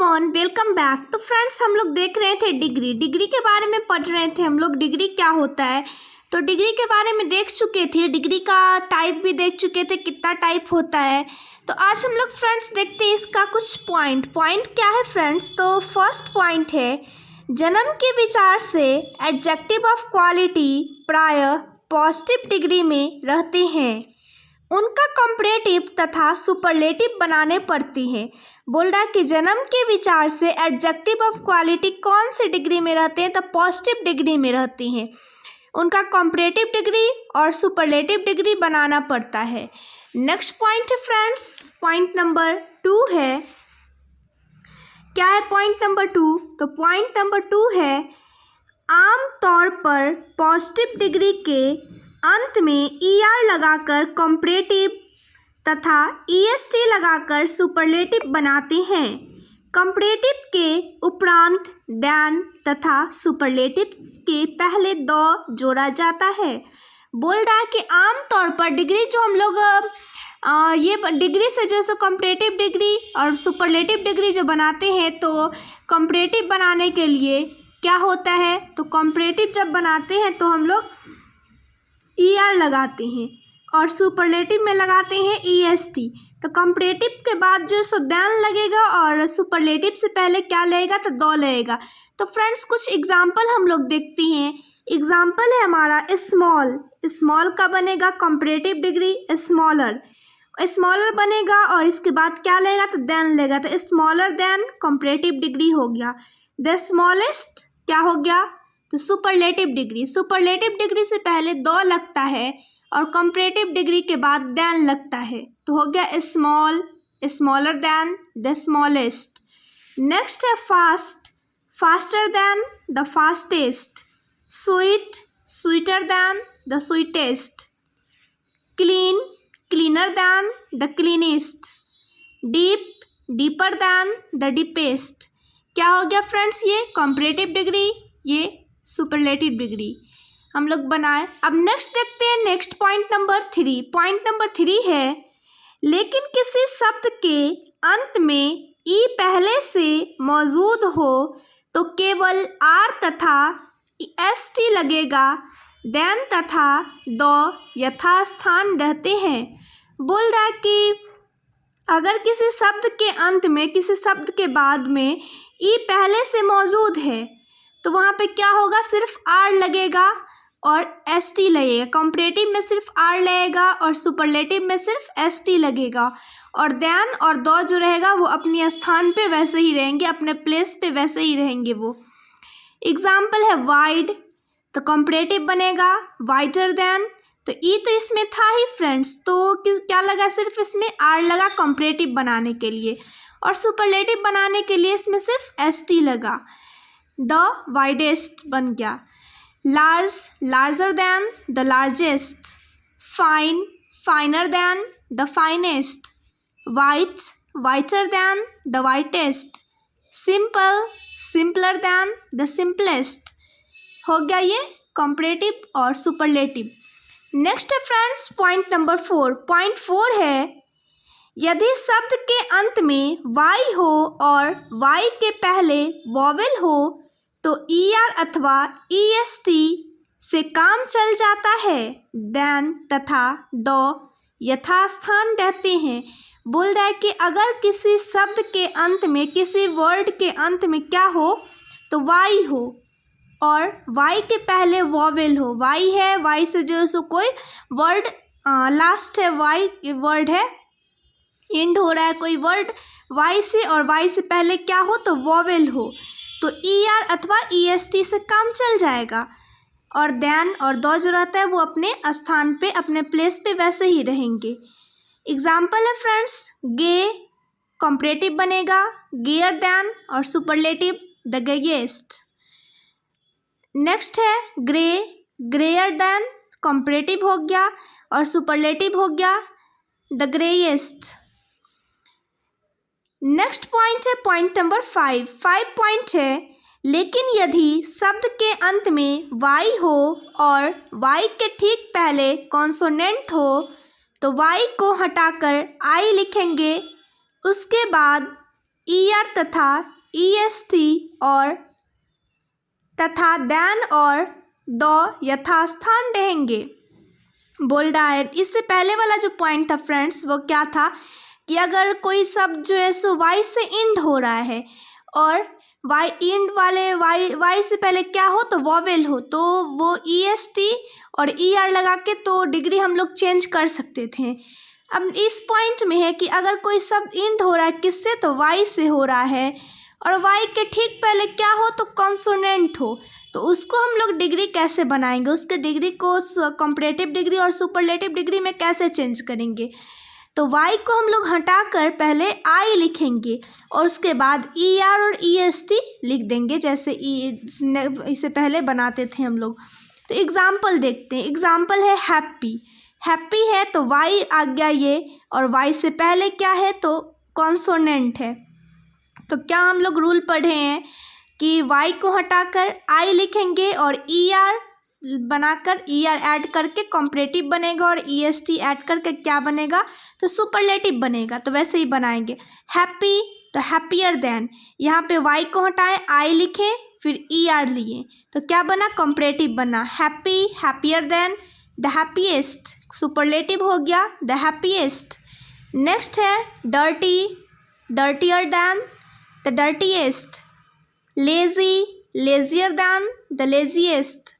Everyone, welcome back. तो friends, हम लोग देख रहे थे डिग्री के बारे में पढ़ रहे थे हम लोग। डिग्री क्या होता है तो डिग्री के बारे में देख चुके थे। डिग्री का टाइप भी देख चुके थे, कितना टाइप होता है। तो आज हम लोग फ्रेंड्स देखते हैं इसका कुछ पॉइंट क्या है फ्रेंड्स। तो फर्स्ट पॉइंट है, जन्म के विचार से एडजेक्टिव ऑफ क्वालिटी प्रायः पॉजिटिव डिग्री में रहते हैं, उनका कंपैरेटिव तथा सुपरलेटिव बनाने पड़ती हैं। बोल रहा है कि जन्म के विचार से एडजेक्टिव ऑफ क्वालिटी कौन सी डिग्री में रहते हैं, तो पॉजिटिव डिग्री में रहती हैं। उनका कंपैरेटिव डिग्री और सुपरलेटिव डिग्री बनाना पड़ता है। नेक्स्ट पॉइंट है फ्रेंड्स, पॉइंट नंबर 2 है। क्या है पॉइंट नंबर 2? तो पॉइंट नंबर 2 है, आम तौर पर पॉजिटिव डिग्री के अंत में ER लगाकर कंपैरेटिव तथा EST लगाकर सुपरलेटिव बनाते हैं। कंपैरेटिव के उपरांत देन तथा सुपरलेटिव के पहले द जोड़ा जाता है। बोल रहा है कि आम तौर पर डिग्री जो हम लोग ये डिग्री से जो है कंपैरेटिव डिग्री और सुपरलेटिव डिग्री जो बनाते हैं, तो कंपैरेटिव बनाने के लिए क्या होता है, तो कंपैरेटिव जब बनाते हैं तो हम लोग ER लगाते हैं और सुपरलेटिव में लगाते हैं EST। तो कंपैरेटिव के बाद जो सो देन लगेगा और सुपरलेटिव से पहले क्या लगेगा, तो द लगेगा। तो फ्रेंड्स, कुछ एग्जांपल हम लोग देखते हैं। एग्जांपल है हमारा स्मॉल का बनेगा कंपैरेटिव डिग्री स्मॉलर बनेगा और इसके बाद क्या लगेगा, तो देन लगेगा। तो स्मॉलर देन कंपैरेटिव डिग्री हो गया। द स्मॉलेस्ट क्या हो गया, तो सुपरलेटिव डिग्री से पहले द लगता है और कंपैरेटिव डिग्री के बाद देन लगता है, तो हो गया smaller than the smallest. Next है faster than the fastest, sweeter than the sweetest, cleaner than the cleanest, deeper than the deepest. क्या हो गया फ्रेंड्स, ये कंपैरेटिव डिग्री, ये सुपरलेटिव डिग्री हम लोग बनाए। अब नेक्स्ट देखते हैं, next point number 3। Point number 3 है, लेकिन किसी शब्द के अंत में ई पहले से मौजूद हो तो केवल R तथा ST लगेगा, देन तथा द यथास्थान रहते हैं। बोल रहा है कि अगर किसी शब्द के अंत में, किसी शब्द के बाद में ई पहले से मौजूद है तो वहाँ पे क्या होगा, सिर्फ R लगेगा और ST लगेगा। कंपैरेटिव में सिर्फ R लगेगा और सुपरलेटिव में सिर्फ ST लगेगा, और देन और द जो रहेगा वो अपने स्थान पे वैसे ही रहेंगे, अपने प्लेस पे वैसे ही रहेंगे वो। एग्जाम्पल है वाइड, तो कंपैरेटिव बनेगा वाइडर देन। तो ई तो इसमें था ही फ्रेंड्स, तो क्या लगा, सिर्फ इसमें R लगा कंपैरेटिव बनाने के लिए, और सुपरलेटिव बनाने के लिए इसमें सिर्फ ST लगा। द वाइडेस्ट बन गया। Larger than the largest, finer than the finest, whiter than the whitest, simpler than the simplest. हो गया ये कंपैरेटिव और सुपरलेटिव। नेक्स्ट है फ्रेंड्स पॉइंट नंबर 4। पॉइंट 4 है, यदि शब्द के अंत में Y हो और Y के पहले वॉवेल हो तो ER अथवा EST से काम चल जाता है, देन तथा द यथास्थान रहते हैं। बोल रहा है कि अगर किसी शब्द के अंत में, किसी वर्ड के अंत में क्या हो, तो Y हो और Y के पहले वॉवेल हो। Y है, Y से जो है सो कोई वर्ड लास्ट है, Y वर्ड है, एंड हो रहा है कोई वर्ड Y से, और Y से पहले क्या हो, तो वॉवेल हो, तो ER अथवा EST से काम चल जाएगा, और देन और द जो रहता है वो अपने स्थान पे, अपने प्लेस पे वैसे ही रहेंगे। एग्जाम्पल है फ्रेंड्स, गे कंपैरेटिव बनेगा गेयर देन, और सुपरलेटिव द गेयेस्ट। नेक्स्ट है ग्रेयर देन, कंपैरेटिव हो गया और सुपरलेटिव हो गया द ग्रेएस्ट। नेक्स्ट पॉइंट है पॉइंट नंबर 5 पॉइंट है, लेकिन यदि शब्द के अंत में Y हो और Y के ठीक पहले कॉन्सोनेंट हो तो Y को हटाकर I लिखेंगे, उसके बाद ER तथा EST और तथा देन और द यथास्थान रहेंगे। बोल रहा है इससे पहले वाला जो पॉइंट था फ्रेंड्स वो क्या था कि अगर कोई शब्द जो है सो वाई से इंड हो रहा है और वाई इंड वाले वाई से पहले क्या हो तो वॉवेल हो तो वो EST और ER लगा के तो डिग्री हम लोग चेंज कर सकते थे। अब इस पॉइंट में है कि अगर कोई शब्द इंड हो रहा है किससे तो वाई से हो रहा है और वाई के ठीक पहले क्या हो तो कॉन्सोनेंट हो तो उसको हम लोग डिग्री कैसे बनाएंगे, उसके डिग्री को कंपैरेटिव डिग्री और सुपरलेटिव डिग्री में कैसे चेंज करेंगे। तो वाई को हम लोग हटाकर पहले आई लिखेंगे और उसके बाद ER और EST लिख देंगे जैसे इसे पहले बनाते थे हम लोग। तो एग्जाम्पल देखते हैं। एग्जाम्पल है हैप्पी। हैप्पी है तो वाई आ गया ये और वाई से पहले क्या है तो कॉन्सोनेंट है। तो क्या हम लोग रूल पढ़े हैं कि वाई को हटाकर आई लिखेंगे और ER बनाकर ER ऐड करके कॉम्परेटिव बनेगा और EST ऐड करके क्या बनेगा तो सुपरलेटिव बनेगा। तो वैसे ही बनाएंगे। हैप्पी तो हैप्पियर देन, यहाँ पे वाई को हटाएं आई लिखें फिर ER लिए तो क्या बना कॉम्परेटिव बना। Happy happier than the happiest, superlative हो गया द हैप्पीएस्ट। नेक्स्ट है dirty, dirtier than the dirtiest. Lazy, lazier than the laziest.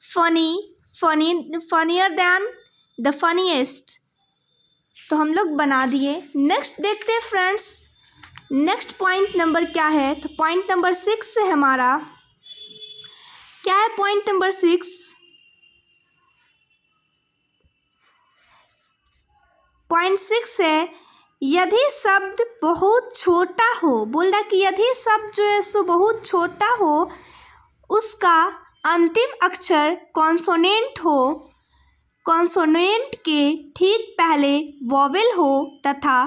Funny, funnier than the funniest. तो हम लोग बना दिए। नेक्स्ट देखते हैं फ्रेंड्स, नेक्स्ट पॉइंट नंबर क्या है तो पॉइंट नंबर 6 से हमारा क्या है। पॉइंट नंबर 6, पॉइंट 6 है यदि शब्द बहुत छोटा हो। बोल रहा कि यदि शब्द जो है सो बहुत छोटा हो उसका अंतिम अक्षर कॉन्सोनेंट हो, कॉन्सोनेंट के ठीक पहले वॉवेल हो तथा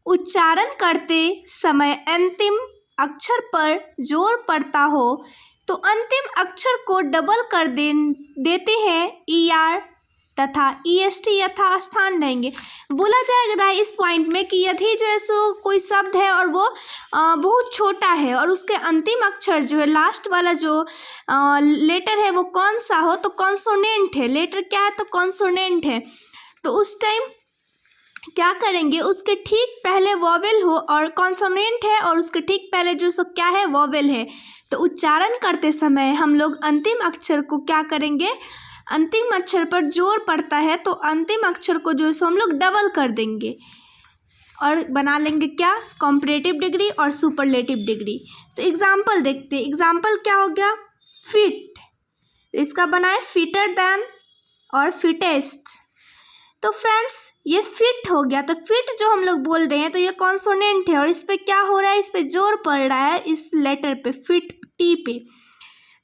उच्चारण करते समय अंतिम अक्षर पर जोर पड़ता हो तो अंतिम अक्षर को डबल कर देते हैं ER तथा EST यथास्थान रहेंगे। बोला जाएगा इस पॉइंट में कि यदि जो है सो कोई शब्द है और वो बहुत छोटा है और उसके अंतिम अक्षर जो है लास्ट वाला जो लेटर है वो कौन सा हो तो कॉन्सोनेंट है। लेटर क्या है तो कॉन्सोनेंट है। तो उस टाइम क्या करेंगे उसके ठीक पहले वॉवेल हो और कॉन्सोनेंट है और उसके ठीक पहले जो सो क्या है वॉवेल है तो उच्चारण करते समय हम लोग अंतिम अक्षर को क्या करेंगे, अंतिम अक्षर पर जोर पड़ता है तो अंतिम अक्षर को जो है सो हम लोग डबल कर देंगे और बना लेंगे क्या कॉम्परेटिव डिग्री और सुपरलेटिव डिग्री। तो एग्जाम्पल देखते हैं। एग्जाम्पल क्या हो गया फिट, इसका बनाए फिटर देन और फिटेस्ट। तो फ्रेंड्स ये फिट हो गया। तो फिट जो हम लोग बोल रहे हैं तो ये कॉन्सोनेंट है और इस पे क्या हो रहा है, इस पे जोर पड़ रहा है इस लेटर पे फिट टी पे।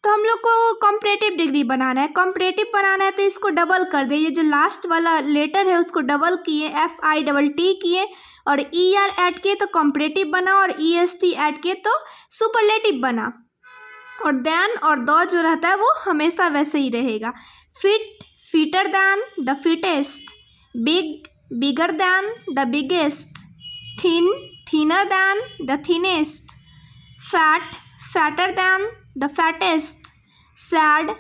तो हम लोग को कॉम्परेटिव डिग्री बनाना है। कॉम्परेटिव बनाना है तो इसको डबल कर दे, ये जो लास्ट वाला लेटर है उसको डबल किए FITT किए और ER ऐड किए तो कॉम्परेटिव बना और EST ऐड किए तो सुपरलेटिव बना। और देन और द जो रहता है वो हमेशा वैसे ही रहेगा। Fit fitter than the fittest, big bigger than the biggest, thin thinner than the thinnest, fat fatter than the fattest, sad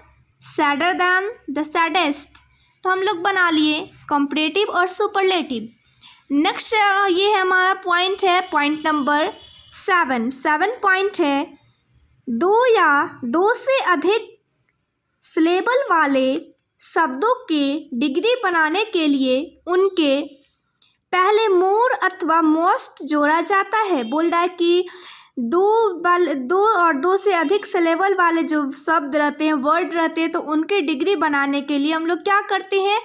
sadder than the saddest. तो हम लोग बना लिए कॉम्परेटिव और सुपरलेटिव। नेक्स्ट ये है हमारा पॉइंट है पॉइंट नंबर 7 पॉइंट है दो या दो से अधिक सिलेबल वाले शब्दों के डिग्री बनाने के लिए उनके पहले मोर अथवा मोस्ट जोड़ा जाता है। बोल रहा है कि दो और दो से अधिक सिलेबल वाले जो शब्द रहते हैं वर्ड रहते हैं तो उनके डिग्री बनाने के लिए हम लोग क्या करते हैं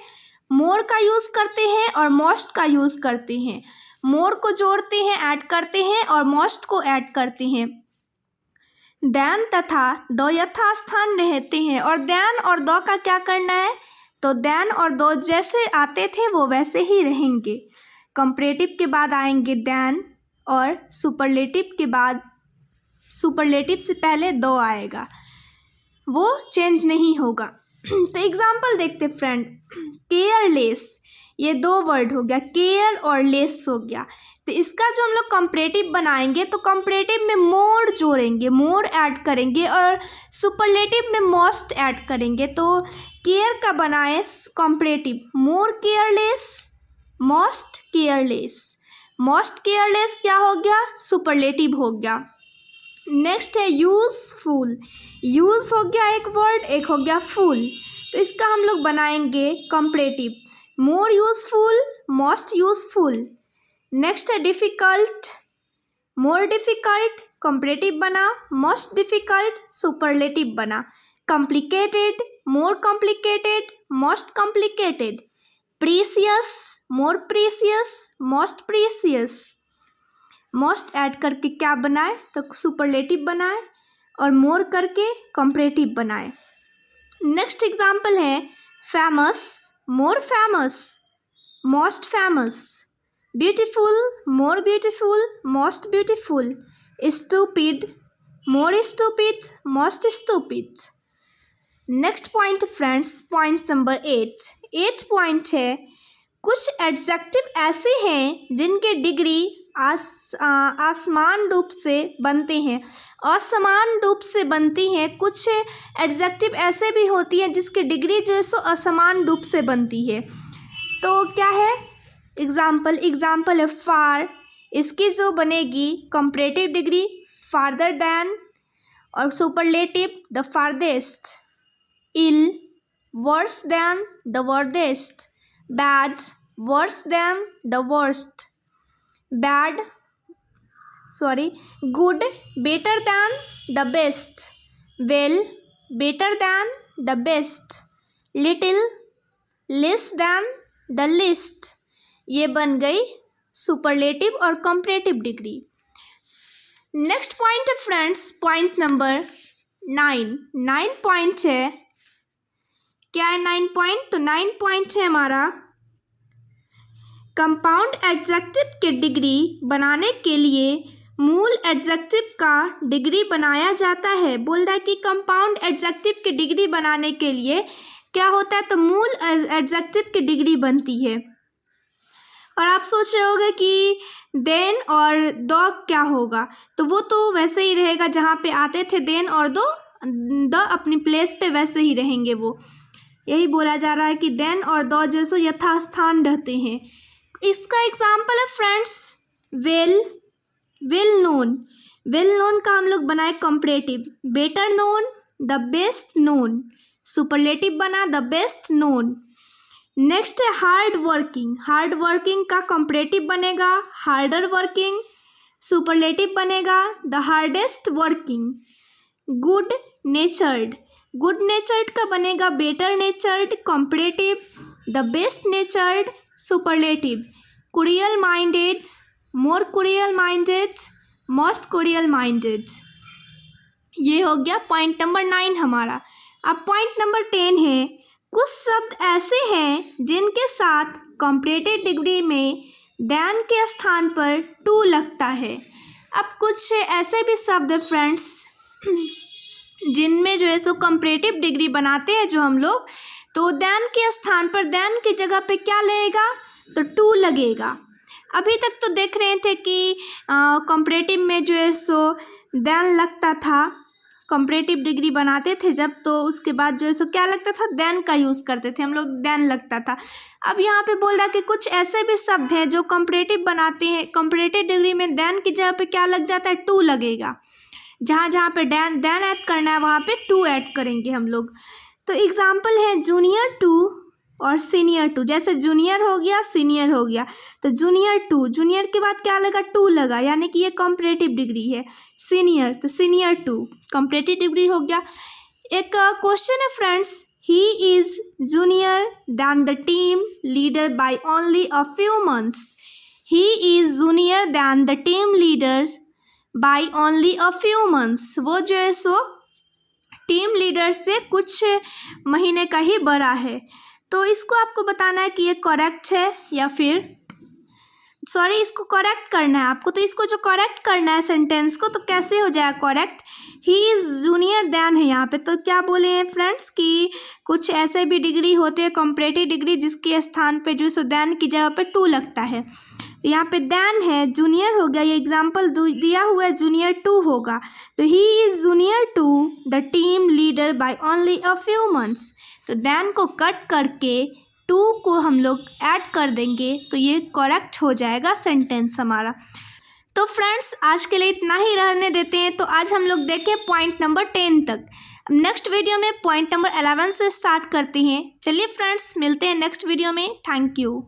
मोर का यूज़ करते हैं और मोस्ट का यूज़ करते हैं। मोर को जोड़ते हैं ऐड करते हैं और मोस्ट को ऐड करते हैं। देन तथा दो यथास्थान रहते हैं और देन और दो का क्या करना है तो देन और दो जैसे आते थे वो वैसे ही रहेंगे। कंपैरेटिव के बाद आएंगे देन और सुपरलेटिव के बाद सुपरलेटिव से पहले दो आएगा, वो चेंज नहीं होगा। तो एग्जाम्पल देखते फ्रेंड केयरलेस, ये दो वर्ड हो गया, केयर और लेस हो गया। तो इसका जो हम लोग कंपैरेटिव बनाएंगे तो कंपैरेटिव में मोर जोड़ेंगे, मोर ऐड करेंगे और सुपरलेटिव में मोस्ट ऐड करेंगे। तो केयर का बनाए comparative, more careless, most careless. Most careless क्या हो गया, सुपरलेटिव हो गया। नेक्स्ट है यूज़फुल, यूज़ हो गया एक वर्ड, एक हो गया फुल। तो इसका हम लोग बनाएंगे comparative, more useful, most useful. Next है डिफ़िकल्ट, मोर डिफ़िकल्ट कंपैरेटिव बना, मोस्ट डिफ़िकल्ट सुपरलेटिव बना। Complicated, more complicated, most complicated. Precious, more precious, most precious. Most add करके क्या बनाए तो सुपरलेटिव बनाए और मोर करके कंपैरेटिव बनाए। नेक्स्ट एग्जाम्पल है famous, more famous, most famous. Beautiful, more beautiful, most beautiful. Stupid, more stupid, most stupid. Next point friends, point number 8 point है कुछ एडजेक्टिव ऐसे हैं जिनके डिग्री आसमान रूप से बनते हैं, असमान रूप से बनती हैं। कुछ एडजेक्टिव ऐसे भी होती हैं जिसकी डिग्री जो है सो असमान रूप से बनती है। तो क्या है एग्जाम्पल है फार, इसकी जो बनेगी कंपैरेटिव डिग्री फार्दर दैन और superlative the farthest. Ill, worse than the worst. Bad, worse than the worst. Good, better than the best. Well, better than the best. Little, less than the least. ये बन गई superlative और comparative degree. Next point है friends, point number 9 point है। क्या है 9 point, तो 9 point है हमारा कंपाउंड एडजेक्टिव के डिग्री बनाने के लिए मूल एडजेक्टिव का डिग्री बनाया जाता है। बोल रहा है कि कंपाउंड एडजेक्टिव की डिग्री बनाने के लिए क्या होता है, तो मूल एडजेक्टिव की डिग्री बनती है। और आप सोच रहे होंगे कि देन और द क्या होगा, तो वो तो वैसे ही रहेगा जहाँ पे आते थे देन और द अपनी प्लेस पे वैसे ही रहेंगे। वो यही बोला जा रहा है कि देन और द जैसो यथास्थान रहते हैं। इसका एग्जाम्पल है friends well, well known. Well known का हम लोग बनाए comparative, better known the best known, superlative बना द बेस्ट नोन। नेक्स्ट है हार्ड वर्किंग, हार्ड वर्किंग का कंपैरेटिव बनेगा हार्डर वर्किंग, सुपरलेटिव बनेगा the hardest working. Good नेचर्ड, good नेचर्ड का बनेगा better नेचर्ड comparative, the best नेचर्ड superlative. Courier minded, more courier minded, most courier minded. ये हो गया पॉइंट नंबर 9 हमारा। अब पॉइंट नंबर 10 है कुछ शब्द ऐसे हैं जिनके साथ कंपैरेटिव डिग्री में देन के स्थान पर टू लगता है। अब कुछ ऐसे भी शब्द है फ्रेंड्स जिनमें जो है सो कंपैरेटिव डिग्री बनाते हैं जो हम लोग, तो देन के स्थान पर देन की जगह पे क्या लगेगा, तो टू लगेगा। अभी तक तो देख रहे थे कि कंपैरेटिव में जो है सो देन लगता था, कंपैरेटिव डिग्री बनाते थे जब, तो उसके बाद जो है सो क्या लगता था, देन का यूज़ करते थे हम लोग, देन लगता था। अब यहाँ पे बोल रहा है कि कुछ ऐसे भी शब्द हैं जो कंपैरेटिव बनाते हैं, कंपैरेटिव डिग्री में देन की जगह पे क्या लग जाता है, टू लगेगा। जहाँ जहाँ पे देन ऐड करना है वहाँ पे टू ऐड करेंगे हम लोग। तो एग्जाम्पल है जूनियर टू और सीनियर टू। जैसे जूनियर हो गया सीनियर हो गया, तो जूनियर टू, जूनियर के बाद क्या लगा, टू लगा, यानी कि ये कंपैरेटिव डिग्री है। सीनियर, तो सीनियर टू कंपैरेटिव डिग्री हो गया। एक क्वेश्चन है friends, he is junior than the team leader by only a few months. He is junior than the team leaders by only a few months. वो जो है so team leader से कुछ महीने का ही बड़ा है। तो इसको आपको बताना है कि ये करेक्ट है या फिर सॉरी इसको करेक्ट करना है आपको, तो इसको जो करेक्ट करना है सेंटेंस को, तो कैसे हो जाएगा correct. He is junior than है यहाँ पे, तो क्या बोले हैं फ्रेंड्स कि कुछ ऐसे भी डिग्री होते हैं कंपैरेटिव डिग्री जिसके स्थान पे जो सो देन की जगह पे टू लगता है। तो यहाँ पे देन है, जूनियर हो गया, ये एग्जाम्पल दिया हुआ है जूनियर टू होगा, तो he is junior to the team leader by only a few months. तो देन को कट करके टू को हम लोग ऐड कर देंगे तो ये करेक्ट हो जाएगा सेंटेंस हमारा। तो फ्रेंड्स आज के लिए इतना ही रहने देते हैं। तो आज हम लोग देखें पॉइंट नंबर 10 तक। नेक्स्ट वीडियो में पॉइंट नंबर 11 से स्टार्ट करते हैं। चलिए फ्रेंड्स मिलते हैं नेक्स्ट वीडियो में। Thank you.